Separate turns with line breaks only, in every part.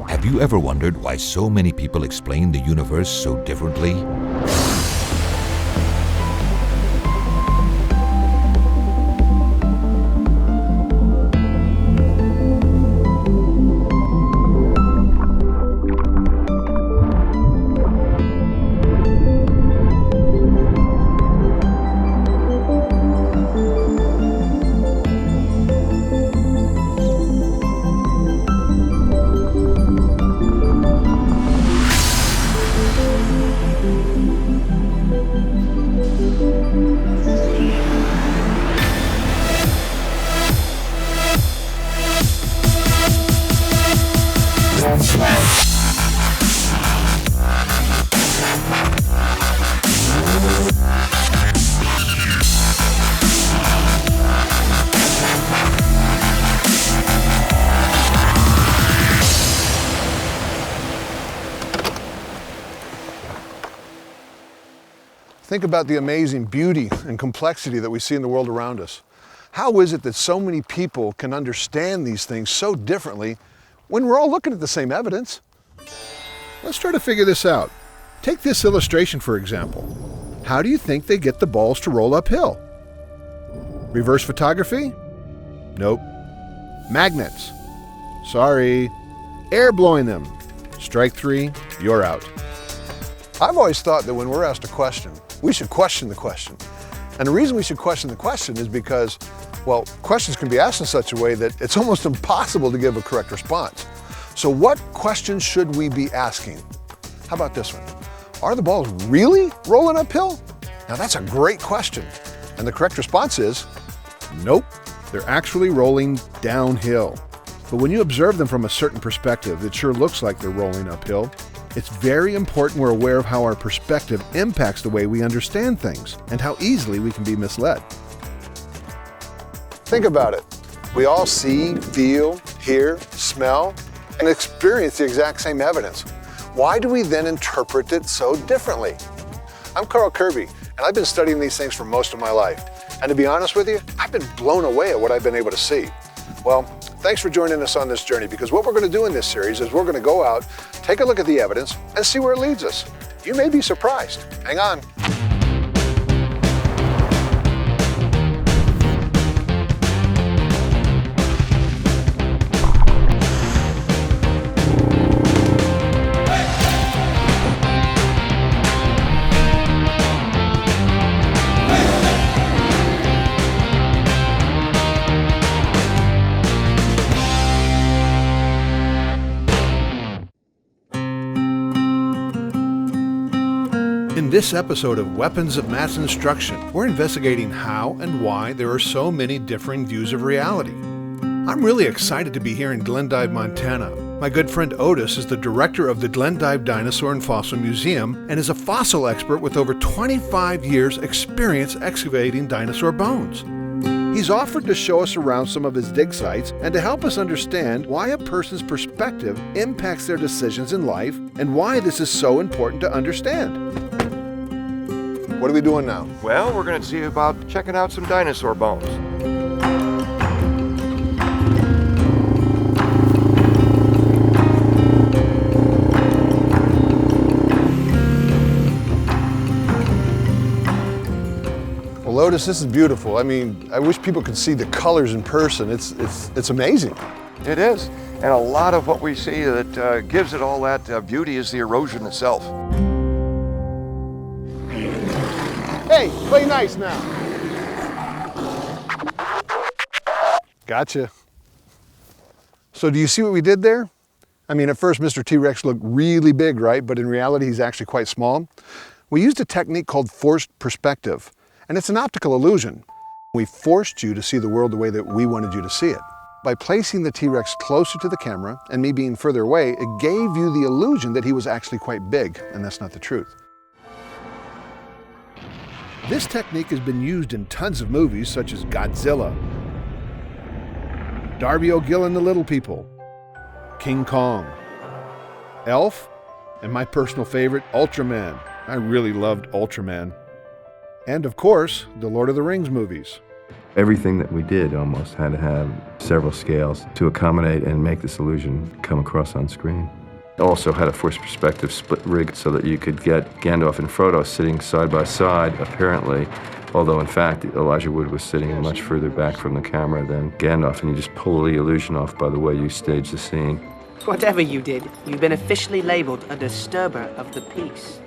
Have you ever wondered why so many people explain the universe so differently?
Think about the amazing beauty and complexity that we see in the world around us. How is it that so many people can understand these things so differently when we're all looking at the same evidence?
Let's try to figure this out. Take this illustration, for example. How do you think they get the balls to roll uphill? Reverse photography? Nope. Magnets? Sorry. Air blowing them? Strike 3, you're out.
I've always thought that when we're asked a question, we should question the question. And the reason we should question the question is because, well, questions can be asked in such a way that it's almost impossible to give a correct response. So what questions should we be asking? How about this one? Are the balls really rolling uphill? Now that's a great question. And the correct response is,
Nope, they're actually rolling downhill. But when you observe them from a certain perspective, it sure looks like they're rolling uphill. It's very important we're aware of how our perspective impacts the way we understand things and how easily we can be misled.
think about it. We all see, feel, hear, smell, and experience the exact same evidence. Why do we then interpret it so differently? I'm Kerby, and I've been studying these things for most of my life. And to be honest with you, I've been blown away at what I've been able to see. Well, thanks for joining us on this journey, because what we're going to do in this series is we're going to go out, take a look at the evidence, and see where it leads us. You may be surprised. Hang on.
In this episode of Weapons of Mass Instruction, we're investigating how and why there are so many differing views of reality. I'm really excited to be here in Glendive, Montana. My good friend Otis is the director of the Glendive Dinosaur and Fossil Museum and is a fossil expert with over 25 years' experience excavating dinosaur bones. He's offered to show us around some of his dig sites and to help us understand why a person's perspective impacts their decisions in life and why this is so important to understand.
What are we doing now?
Well, we're going to see about checking out some dinosaur bones.
Well, Lotus, this is beautiful. I mean, I wish people could see the colors in person. It's amazing.
It is. And a lot of what we see that gives it all that beauty is the erosion itself.
Hey, play nice now. Gotcha. So do you see what we did there? I mean, at first Mr. T-Rex looked really big, right? But in reality, he's actually quite small. We used a technique called forced perspective, and it's an optical illusion. We forced you to see the world the way that we wanted you to see it. By placing the T-Rex closer to the camera and me being further away, it gave you the illusion that he was actually quite big, and that's not the truth.
This technique has been used in tons of movies such as Godzilla, Darby O'Gill and the Little People, King Kong, Elf, and my personal favorite, Ultraman. I really loved Ultraman. And of course, the Lord of the Rings movies.
Everything that we did almost had to have several scales to accommodate and make this illusion come across on screen. Also had a forced perspective split rig so that you could get Gandalf and Frodo sitting side by side, apparently, although in fact Elijah Wood was sitting much further back from the camera than Gandalf, and you just pull the illusion off by the way you stage the scene.
Whatever you did, you've been officially labeled a disturber of the peace.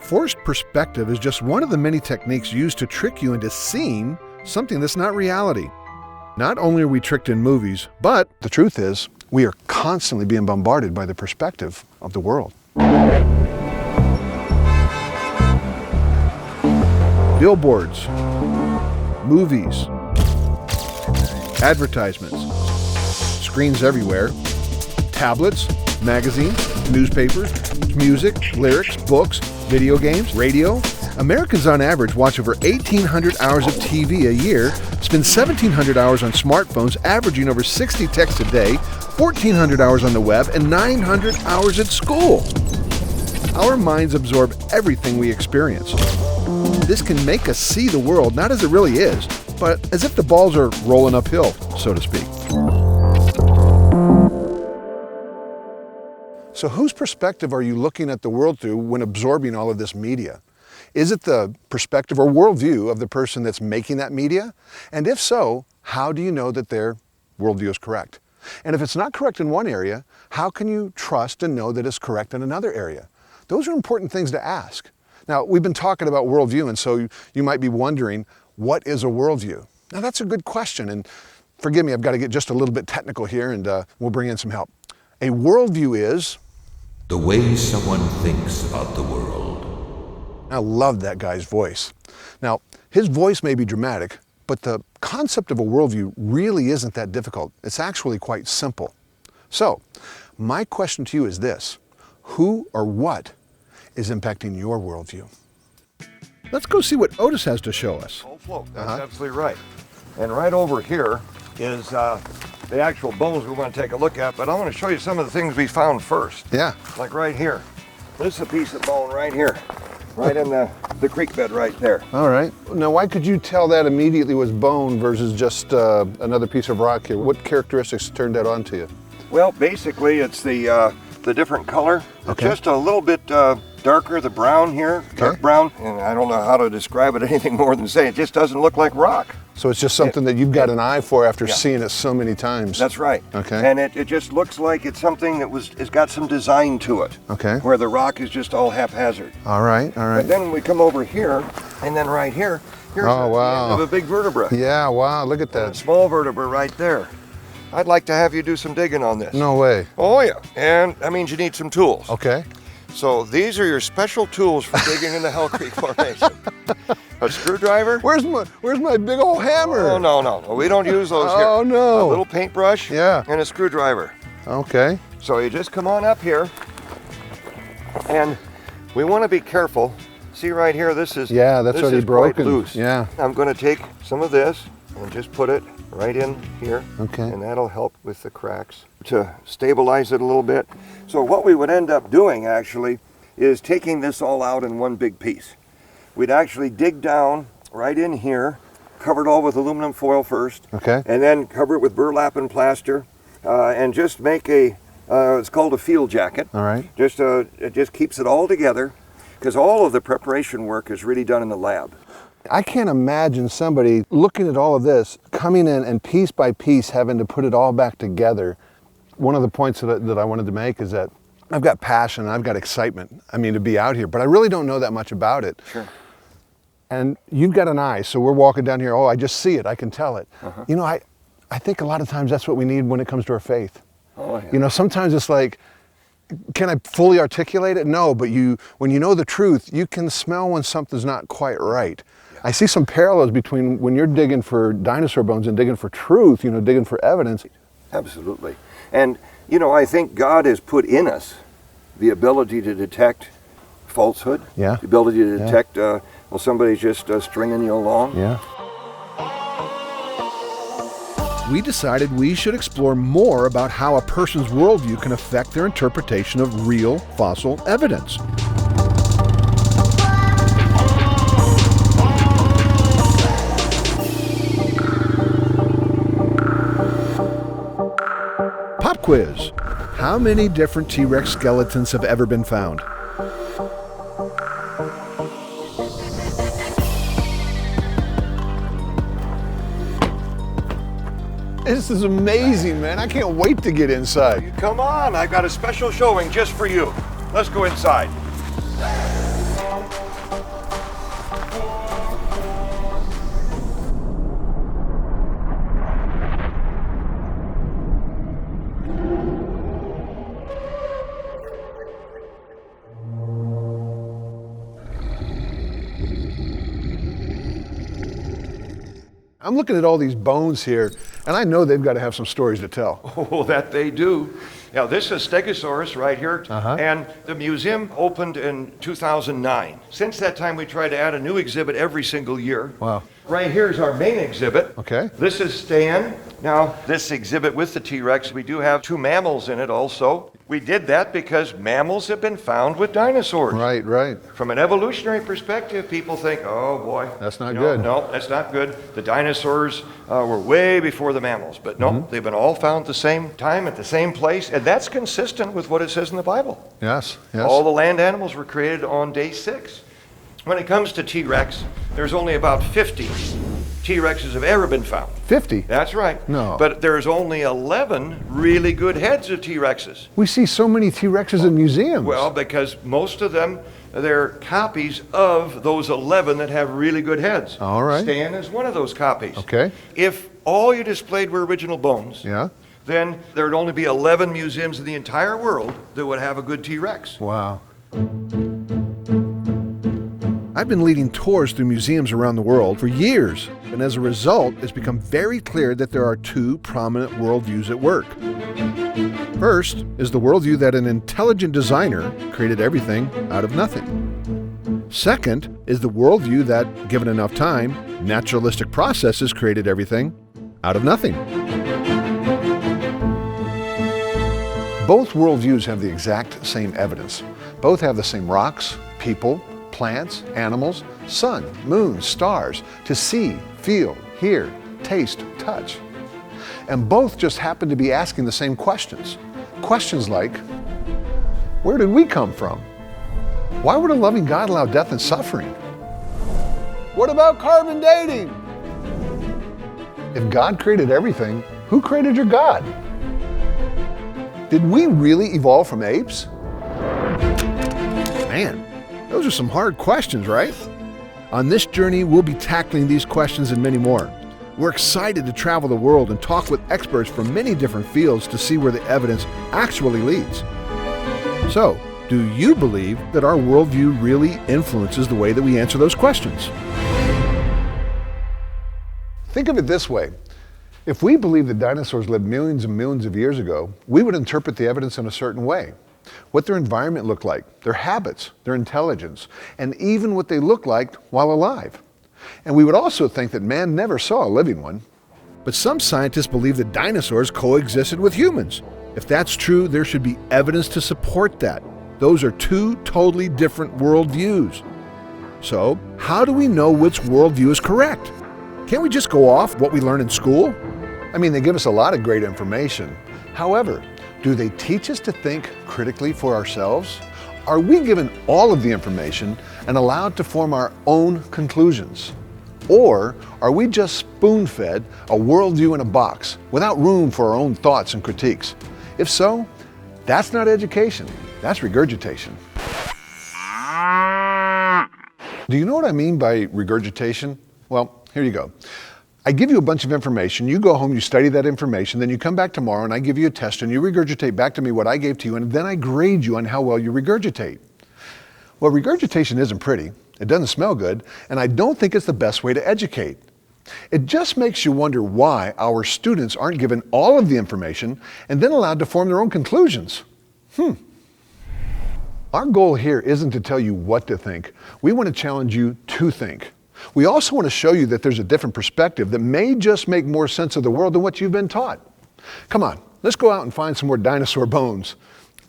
Forced perspective is just one of the many techniques used to trick you into seeing something that's not reality. Not only are we tricked in movies, but
The truth is, we are constantly being bombarded by the perspective of the world.
billboards, movies, advertisements, screens everywhere, tablets, magazines, newspapers, music, lyrics, books, video games, radio. Americans on average watch over 1,800 hours of TV a year, spend 1,700 hours on smartphones, averaging over 60 texts a day, 1,400 hours on the web, and 900 hours at school. Our minds absorb everything we experience. This can make us see the world not as it really is, but as if the balls are rolling uphill, so to speak.
So whose perspective are you looking at the world through when absorbing all of this media? Is it the perspective or worldview of the person that's making that media? And if so, how do you know that their worldview is correct? And if it's not correct in one area, how can you trust and know that it's correct in another area? Those are important things to ask. Now, we've been talking about worldview, and so you might be wondering, what is a worldview? Now, that's a good question, and forgive me, I've got to get just a little bit technical here, and we'll bring in some help. A worldview is
the way someone thinks about the world.
I love that guy's voice. Now, his voice may be dramatic, but the concept of a worldview really isn't that difficult. It's actually quite simple. So, my question to you is this: who or what is impacting your worldview?
Let's go see what Otis has to show us.
Whole float, that's absolutely right. And right over here is the actual bones we want to take a look at, but I want to show you some of the things we found first.
Yeah.
Like right here. This is a piece of bone right here. Right in the creek bed right there.
All right. Now, why could you tell that immediately was bone versus just another piece of rock here? What characteristics turned that on to you?
Well, basically, it's the different color.
Okay.
Just a little bit darker, the brown here, dark brown. And I don't know how to describe it anything more than say it just doesn't look like rock.
So it's just something that you've got an eye for after seeing it so many times.
That's right.
Okay.
And it just looks like it's something that it's got some design to it.
Okay.
Where the rock is just all haphazard.
All right, all right.
But then we come over here, and then right here, here's the end of a big vertebra.
Yeah, wow, look at
And a
that.
small vertebra right there. I'd like to have you do some digging on this.
No way.
Oh yeah, and that means you need some tools.
Okay.
So these are your special tools for digging in the Hell Creek Formation. A screwdriver.
Where's my big old hammer?
Oh, no. We don't use those here.
Oh, no.
A little paintbrush.
Yeah.
And a screwdriver.
Okay.
So you just come on up here, and we want to be careful. See right here, this is
Yeah, that's
this
already
is quite
broken.
loose.
Yeah.
I'm going to take some of this and just put it right in here.
Okay.
And that'll help with the cracks to stabilize it a little bit. So what we would end up doing actually is taking this all out in one big piece. We'd actually dig down right in here, cover it all with aluminum foil first.
Okay.
And then cover it with burlap and plaster, and just make it's called a field jacket.
All right.
It just keeps it all together, because all of the preparation work is really done in the lab.
I can't imagine somebody looking at all of this, coming in and piece by piece having to put it all back together. One of the points that I wanted to make is that I've got passion and I've got excitement, to be out here, but I really don't know that much about it.
Sure.
And you've got an eye, so we're walking down here, I just see it, I can tell it. I think a lot of times that's what we need when it comes to our faith.
Oh, yeah.
Sometimes it's like, can I fully articulate it? No, but when you know the truth, you can smell when something's not quite right. Yeah. I see some parallels between when you're digging for dinosaur bones and digging for truth, digging for evidence.
Absolutely. And, I think God has put in us the ability to detect falsehood,
Yeah.
the ability to detect, somebody's just stringing you along.
Yeah.
We decided we should explore more about how a person's worldview can affect their interpretation of real fossil evidence. quiz. How many different T-Rex skeletons have ever been found?
This is amazing, man. I can't wait to get inside.
Come on, I've got a special showing just for you. Let's go inside.
I'm looking at all these bones here, and I know they've got to have some stories to tell.
Oh, that they do. Now, this is Stegosaurus right here, and the museum opened in 2009. Since that time, we try to add a new exhibit every single year.
Wow.
Right here is our main exhibit.
Okay.
This is Stan. Now, this exhibit with the T-Rex, we do have 2 mammals in it also. We did that because mammals have been found with dinosaurs.
Right, right.
From an evolutionary perspective, people think, oh boy.
That's not good.
No, that's not good. The dinosaurs were way before the mammals. But no, they've been all found at the same time, at the same place. And that's consistent with what it says in the Bible.
Yes, yes.
All the land animals were created on day 6. When it comes to T-Rex, there's only about 50 T-Rexes have ever been found.
50?
That's right.
No.
But there's only 11 really good heads of T-Rexes.
We see so many T-Rexes in museums.
Well, because most of them, they're copies of those 11 that have really good heads.
All right.
Stan is one of those copies.
Okay.
If all you displayed were original bones,
Yeah?
then there would only be 11 museums in the entire world that would have a good T-Rex.
Wow.
I've been leading tours through museums around the world for years, and as a result, it's become very clear that there are 2 prominent worldviews at work. First is the worldview that an intelligent designer created everything out of nothing. Second is the worldview that, given enough time, naturalistic processes created everything out of nothing.
Both worldviews have the exact same evidence. Both have the same rocks, people, plants, animals, sun, moon, stars, to see, feel, hear, taste, touch. And both just happen to be asking the same questions. Questions like, where did we come from? Why would a loving God allow death and suffering? What about carbon dating? If God created everything, who created your God? Did we really evolve from apes?
Man, those are some hard questions, right? On this journey, we'll be tackling these questions and many more. We're excited to travel the world and talk with experts from many different fields to see where the evidence actually leads. So, do you believe that our worldview really influences the way that we answer those questions?
Think of it this way. If we believe that dinosaurs lived millions and millions of years ago, we would interpret the evidence in a certain way. What their environment looked like, their habits, their intelligence, and even what they looked like while alive. And we would also think that man never saw a living one.
But some scientists believe that dinosaurs coexisted with humans. If that's true, there should be evidence to support that. Those are 2 totally different worldviews. So, how do we know which worldview is correct? Can't we just go off what we learn in school?
I mean, they give us a lot of great information. However, do they teach us to think critically for ourselves? Are we given all of the information and allowed to form our own conclusions? Or are we just spoon-fed a worldview in a box without room for our own thoughts and critiques? If so, that's not education, that's regurgitation. Do you know what I mean by regurgitation? Well, here you go. I give you a bunch of information, you go home, you study that information, then you come back tomorrow and I give you a test and you regurgitate back to me what I gave to you, and then I grade you on how well you regurgitate. Well, regurgitation isn't pretty, it doesn't smell good, and I don't think it's the best way to educate. It just makes you wonder why our students aren't given all of the information and then allowed to form their own conclusions. Our goal here isn't to tell you what to think, we want to challenge you to think. We also want to show you that there's a different perspective that may just make more sense of the world than what you've been taught. Come on, let's go out and find some more dinosaur bones.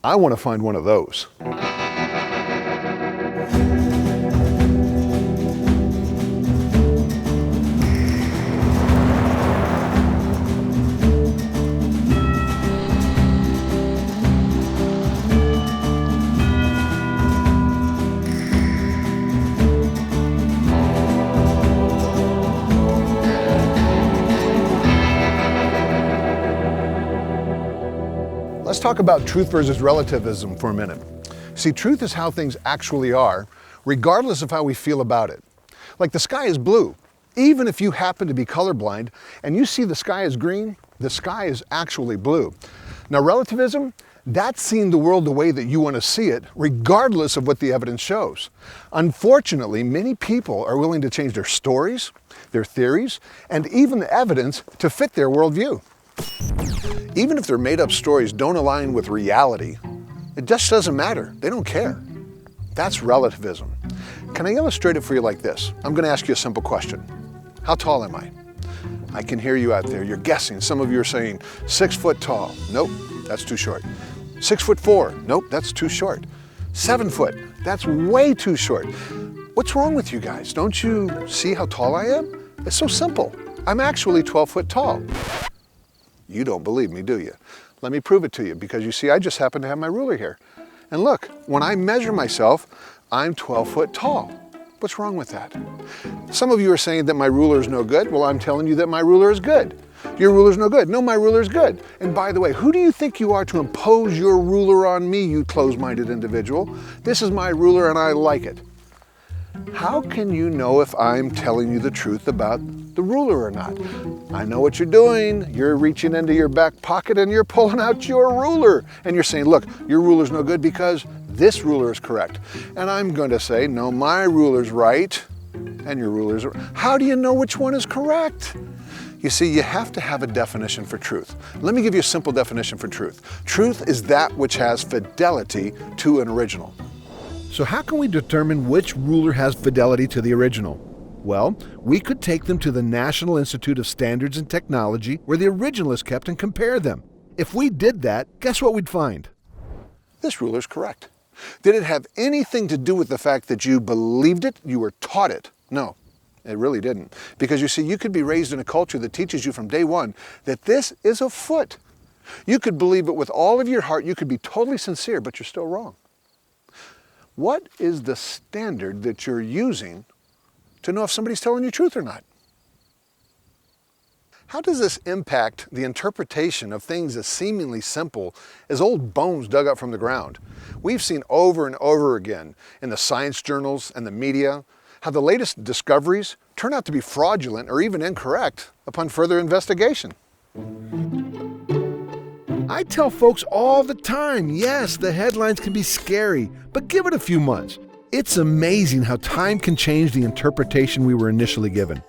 I want to find one of those.
Let's talk about truth versus relativism for a minute. See, truth is how things actually are, regardless of how we feel about it. Like the sky is blue. Even if you happen to be colorblind and you see the sky is green, the sky is actually blue. Now, relativism, that's seeing the world the way that you want to see it, regardless of what the evidence shows. Unfortunately, many people are willing to change their stories, their theories, and even the evidence to fit their worldview. Even if their made-up stories don't align with reality, it just doesn't matter. They don't care. That's relativism. Can I illustrate it for you like this? I'm going to ask you a simple question. How tall am I? I can hear you out there. You're guessing. Some of you are saying 6 foot tall. Nope, that's too short. 6'4". Nope, that's too short. 7 foot. That's way too short. What's wrong with you guys? Don't you see how tall I am? It's so simple. I'm actually 12 foot tall. You don't believe me, do you? Let me prove it to you, because you see, I just happen to have my ruler here. And look, when I measure myself, I'm 12 foot tall. What's wrong with that? Some of you are saying that my ruler is no good. Well, I'm telling you that my ruler is good. Your ruler's no good. No, my ruler's good. And by the way, who do you think you are to impose your ruler on me, you closed-minded individual? This is my ruler and I like it. How can you know if I'm telling you the truth about the ruler or not? I know what you're doing. You're reaching into your back pocket and you're pulling out your ruler. And you're saying, look, your ruler's no good because this ruler is correct. And I'm going to say, no, my ruler's right and your ruler's right. How do you know which one is correct? You see, you have to have a definition for truth. Let me give you a simple definition for truth. Truth is that which has fidelity to an original. So how can we determine which ruler has fidelity to the original? Well, we could take them to the National Institute of Standards and Technology, where the original is kept, and compare them. If we did that, guess what we'd find?
This ruler's correct. Did it have anything to do with the fact that you believed it, you were taught it? No, it really didn't. Because you see, you could be raised in a culture that teaches you from day one that this is a foot. You could believe it with all of your heart, you could be totally sincere, but you're still wrong. What is the standard that you're using to know if somebody's telling you truth or not? How does this impact the interpretation of things as seemingly simple as old bones dug up from the ground? We've seen over and over again in the science journals and the media how the latest discoveries turn out to be fraudulent or even incorrect upon further investigation.
I tell folks all the time, yes, the headlines can be scary, but give it a few months. It's amazing how time can change the interpretation we were initially given.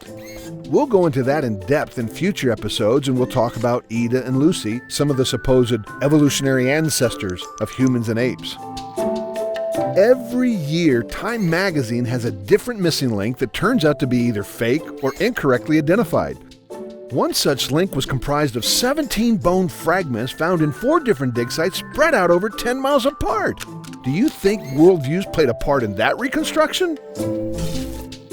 We'll go into that in depth in future episodes, and we'll talk about Ida and Lucy, some of the supposed evolutionary ancestors of humans and apes. Every year, Time magazine has a different missing link that turns out to be either fake or incorrectly identified. One such link was comprised of 17 bone fragments found in 4 different dig sites spread out over 10 miles apart. Do you think worldviews played a part in that reconstruction?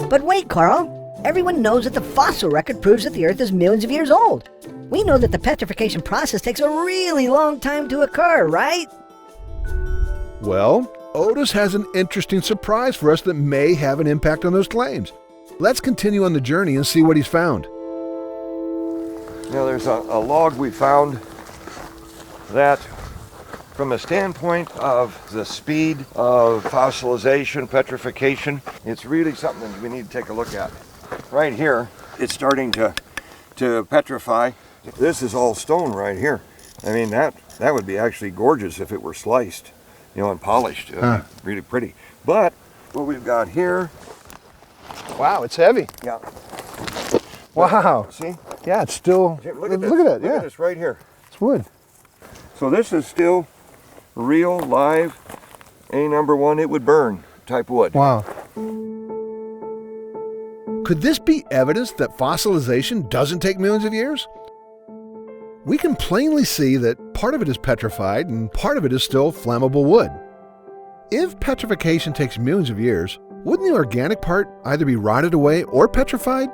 But wait, Carl. Everyone knows that the fossil record proves that the Earth is millions of years old. We know that the petrification process takes a really long time to occur, right?
Well, Otis has an interesting surprise for us that may have an impact on those claims. Let's continue on the journey and see what he's found.
You know, there's a log we found that, from the standpoint of the speed of fossilization, petrification, it's really something that we need to take a look at. Right here, it's starting to petrify. This is all stone right here. I mean, that would be actually gorgeous if it were sliced, you know, and polished. It would be really pretty. But what we've got here...
Wow, it's heavy.
Yeah.
Wow.
See?
Yeah, it's still...
Look at this.
Look at that, yeah.
Look at this right here.
It's wood.
So this is still real, live, A1, it would burn type wood.
Wow. Could this be evidence that fossilization doesn't take millions of years? We can plainly see that part of it is petrified and part of it is still flammable wood. If petrification takes millions of years, wouldn't the organic part either be rotted away or petrified?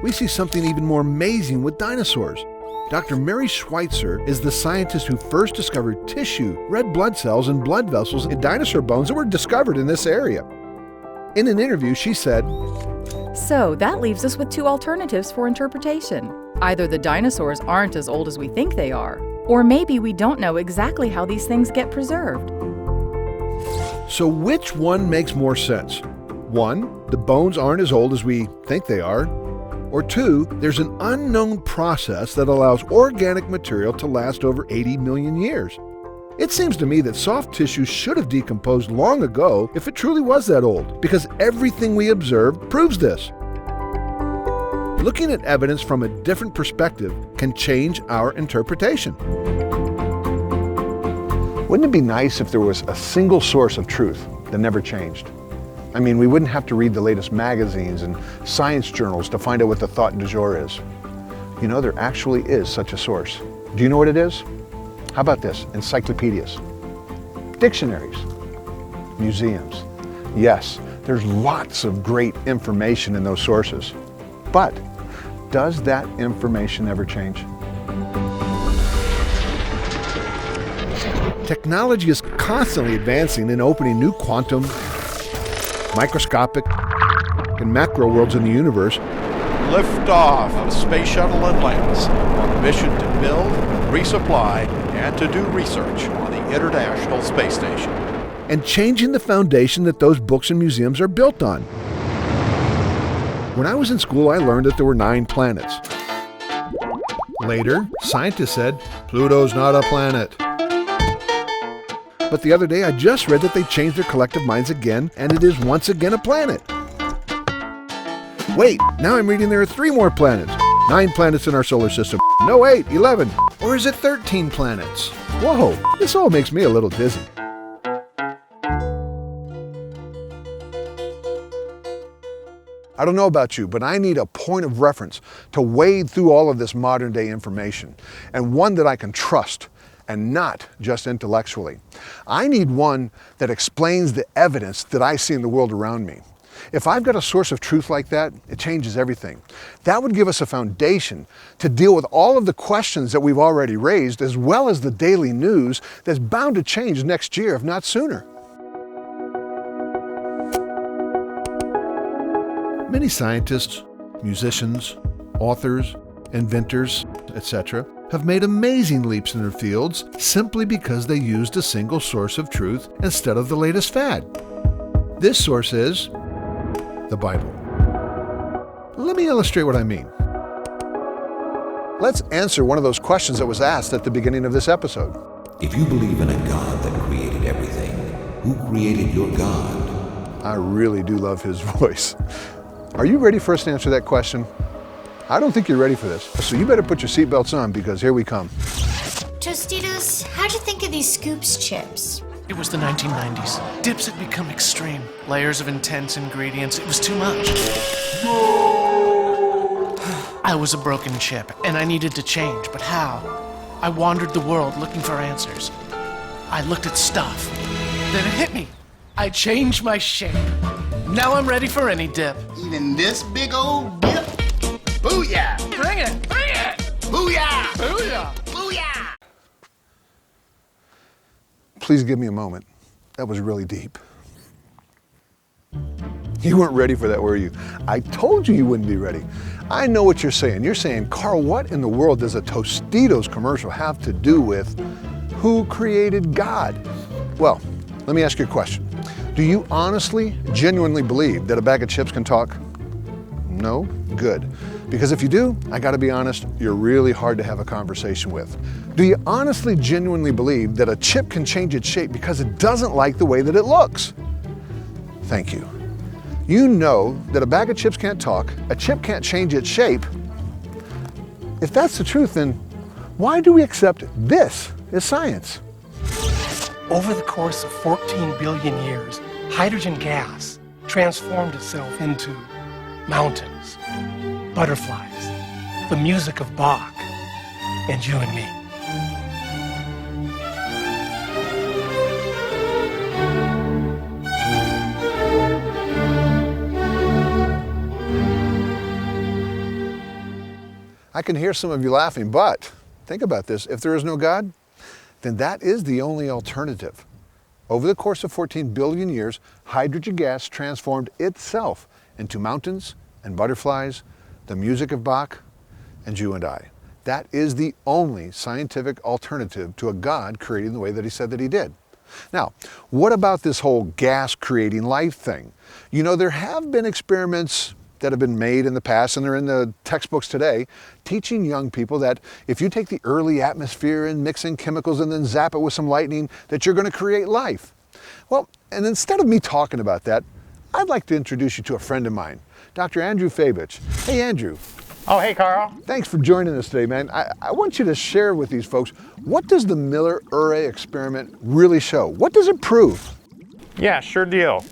We see something even more amazing with dinosaurs. Dr. Mary Schweitzer is the scientist who first discovered tissue, red blood cells, and blood vessels in dinosaur bones that were discovered in this area. In an interview, she said,
"So that leaves us with 2 alternatives for interpretation. Either the dinosaurs aren't as old as we think they are, Or maybe we don't know exactly how these things get preserved.
So which one makes more sense? 1, the bones aren't as old as we think they are. Or 2, there's an unknown process that allows organic material to last over 80 million years. It seems to me that soft tissue should have decomposed long ago if it truly was that old, because everything we observe proves this. Looking at evidence from a different perspective can change our interpretation.
Wouldn't it be nice if there was a single source of truth that never changed? I mean, we wouldn't have to read the latest magazines and science journals to find out what the thought du jour is. You know, there actually is such a source. Do you know what it is? How about this? Encyclopedias, dictionaries, museums. Yes, there's lots of great information in those sources. But does that information ever change?
Technology is constantly advancing and opening new quantum, microscopic, and macro worlds in the universe.
Liftoff of Space Shuttle Atlantis on a mission to build, resupply, and to do research on the International Space Station.
And changing the foundation that those books and museums are built on. When I was in school, I learned that there were 9 planets. Later, scientists said, Pluto's not a planet. But the other day, I just read that they changed their collective minds again, and it is once again a planet. Wait, now I'm reading there are 3 more planets. 9 planets in our solar system. No, 8, 11. Or is it 13 planets? Whoa, this all makes me a little dizzy.
I don't know about you, but I need a point of reference to wade through all of this modern day information, and one that I can trust, and not just intellectually. I need one that explains the evidence that I see in the world around me. If I've got a source of truth like that, it changes everything. That would give us a foundation to deal with all of the questions that we've already raised, as well as the daily news that's bound to change next year, if not sooner.
Many scientists, musicians, authors, inventors, etc., have made amazing leaps in their fields simply because they used a single source of truth instead of the latest fad. This source is the Bible. Let me illustrate what I mean.
Let's answer one of those questions that was asked at the beginning of this episode.
If you believe in a God that created everything, who created your God?
I really do love his voice. Are you ready for us to answer that question? I don't think you're ready for this, so you better put your seatbelts on because here we come.
Tostitos, how'd you think of these Scoops chips?
It was the 1990s. Dips had become extreme. Layers of intense ingredients. It was too much. I was a broken chip, and I needed to change, but how? I wandered the world looking for answers. I looked at stuff. Then it hit me. I changed my shape. Now I'm ready for any dip.
Even this big old dip? Booyah!
Bring it! Bring it!
Booyah!
Booyah!
Booyah!
Please give me a moment. That was really deep. You weren't ready for that, were you? I told you wouldn't be ready. I know what you're saying. You're saying, Carl, what in the world does a Tostitos commercial have to do with who created God? Well, let me ask you a question. Do you honestly, genuinely believe that a bag of chips can talk? No? Good. Because if you do, I gotta be honest, you're really hard to have a conversation with. Do you honestly, genuinely believe that a chip can change its shape because it doesn't like the way that it looks? Thank you. You know that a bag of chips can't talk, a chip can't change its shape. If that's the truth, then why do we accept this as science?
Over the course of 14 billion years, hydrogen gas transformed itself into mountains, butterflies, the music of Bach, and you and me.
I can hear some of you laughing, but think about this. If there is no God, then that is the only alternative. Over the course of 14 billion years, hydrogen gas transformed itself into mountains and butterflies, the music of Bach, and you and I.
That is the only scientific alternative to a God creating the way that he said that he did. Now, what about this whole gas creating life thing? You know, there have been experiments that have been made in the past, and they're in the textbooks today, teaching young people that if you take the early atmosphere and mix in chemicals and then zap it with some lightning, that you're going to create life. Well, and instead of me talking about that, I'd like to introduce you to a friend of mine, Dr. Andrew Fabich. Hey, Andrew.
Oh, hey, Carl.
Thanks for joining us today, man. I want you to share with these folks, what does the Miller-Urey experiment really show? What does it prove?
Yeah, sure deal.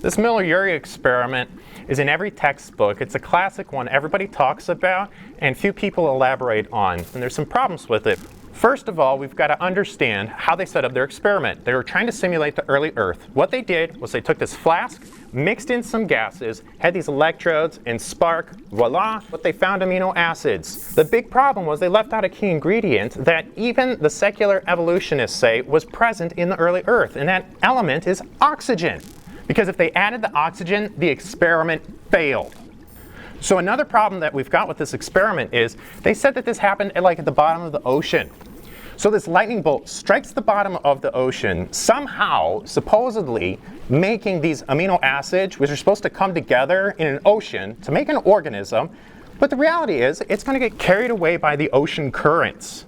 This Miller-Urey experiment is in every textbook. It's a classic one everybody talks about and few people elaborate on. And there's some problems with it. First of all, we've got to understand how they set up their experiment. They were trying to simulate the early Earth. What they did was they took this flask, mixed in some gases, had these electrodes, and spark, voila, what they found amino acids. The big problem was they left out a key ingredient that even the secular evolutionists say was present in the early Earth, and that element is oxygen. Because if they added the oxygen, the experiment failed. So another problem that we've got with this experiment is they said that this happened at the bottom of the ocean. So this lightning bolt strikes the bottom of the ocean, somehow, supposedly, making these amino acids, which are supposed to come together in an ocean to make an organism. But the reality is, it's going to get carried away by the ocean currents.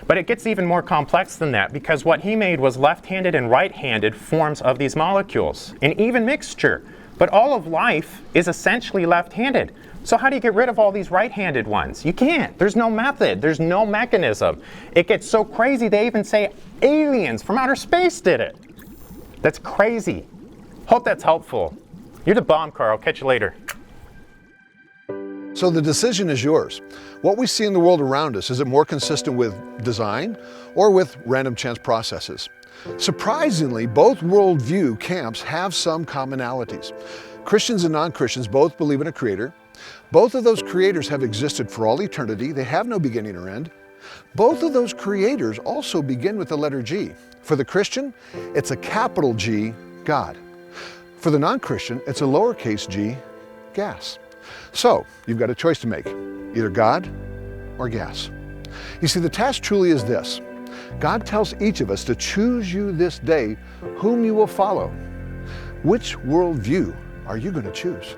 But it gets even more complex than that, because what he made was left-handed and right-handed forms of these molecules, an even mixture. But all of life is essentially left-handed. So how do you get rid of all these right-handed ones? You can't. There's no method. There's no mechanism. It gets so crazy they even say aliens from outer space did it. That's crazy. Hope that's helpful. You're the bomb, Carl. Catch you later.
So the decision is yours. What we see in the world around us, is it more consistent with design or with random chance processes? Surprisingly, both worldview camps have some commonalities. Christians and non-Christians both believe in a creator. Both of those creators have existed for all eternity. They have no beginning or end. Both of those creators also begin with the letter G. For the Christian, it's a capital G, God. For the non-Christian, it's a lowercase g, gas. So, you've got a choice to make, either God or gas. You see, the task truly is this. God tells each of us to choose you this day whom you will follow. Which worldview are you going to choose?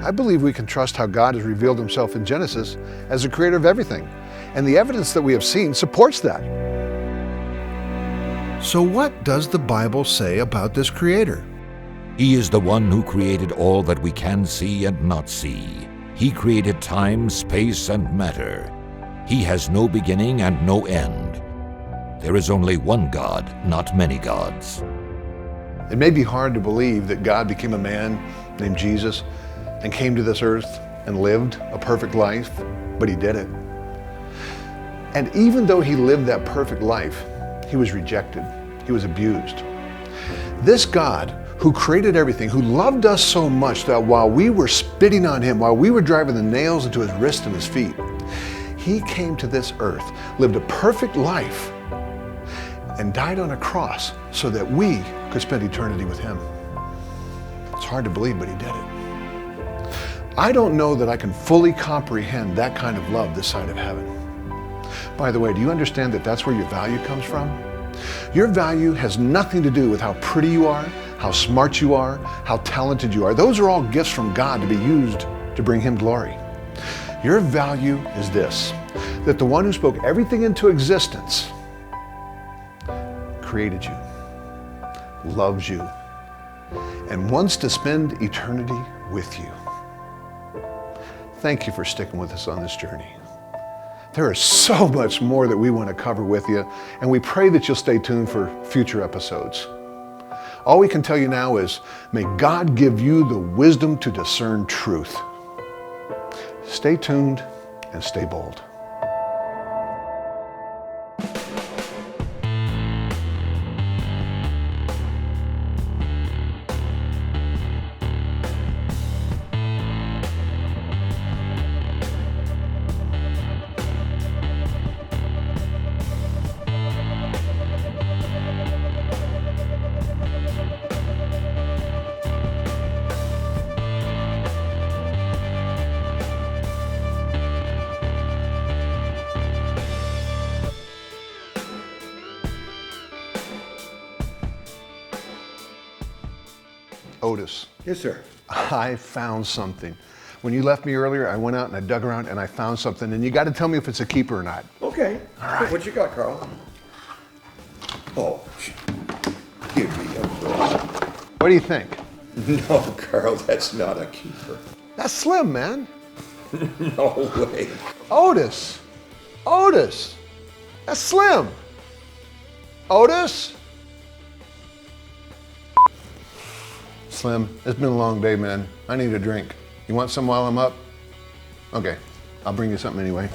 I believe we can trust how God has revealed himself in Genesis as the creator of everything, and the evidence that we have seen supports that. So what does the Bible say about this creator?
He is the one who created all that we can see and not see. He created time, space, and matter. He has no beginning and no end. There is only one God, not many gods.
It may be hard to believe that God became a man named Jesus and came to this earth and lived a perfect life, but he did it. And even though he lived that perfect life, he was rejected. He was abused. This God who created everything, who loved us so much that while we were spitting on him, while we were driving the nails into his wrists and his feet, he came to this earth, lived a perfect life, and died on a cross so that we could spend eternity with him. It's hard to believe, but he did it. I don't know that I can fully comprehend that kind of love this side of heaven. By the way, do you understand that that's where your value comes from? Your value has nothing to do with how pretty you are, how smart you are, how talented you are. Those are all gifts from God to be used to bring him glory. Your value is this, that the one who spoke everything into existence created you, loves you, and wants to spend eternity with you. Thank you for sticking with us on this journey. There is so much more that we want to cover with you, and we pray that you'll stay tuned for future episodes. All we can tell you now is, may God give you the wisdom to discern truth. Stay tuned and stay bold. Otis.
Yes, sir.
I found something. When you left me earlier, I went out and I dug around and I found something, and you got to tell me if it's a keeper or not.
Okay.
All right.
What you got, Carl? Oh, give me a break.
What do you think?
No, Carl, that's not a keeper.
That's Slim, man.
No way.
Otis. Otis. That's Slim. Otis. Slim, it's been a long day, man. I need a drink. You want some while I'm up? Okay, I'll bring you something anyway.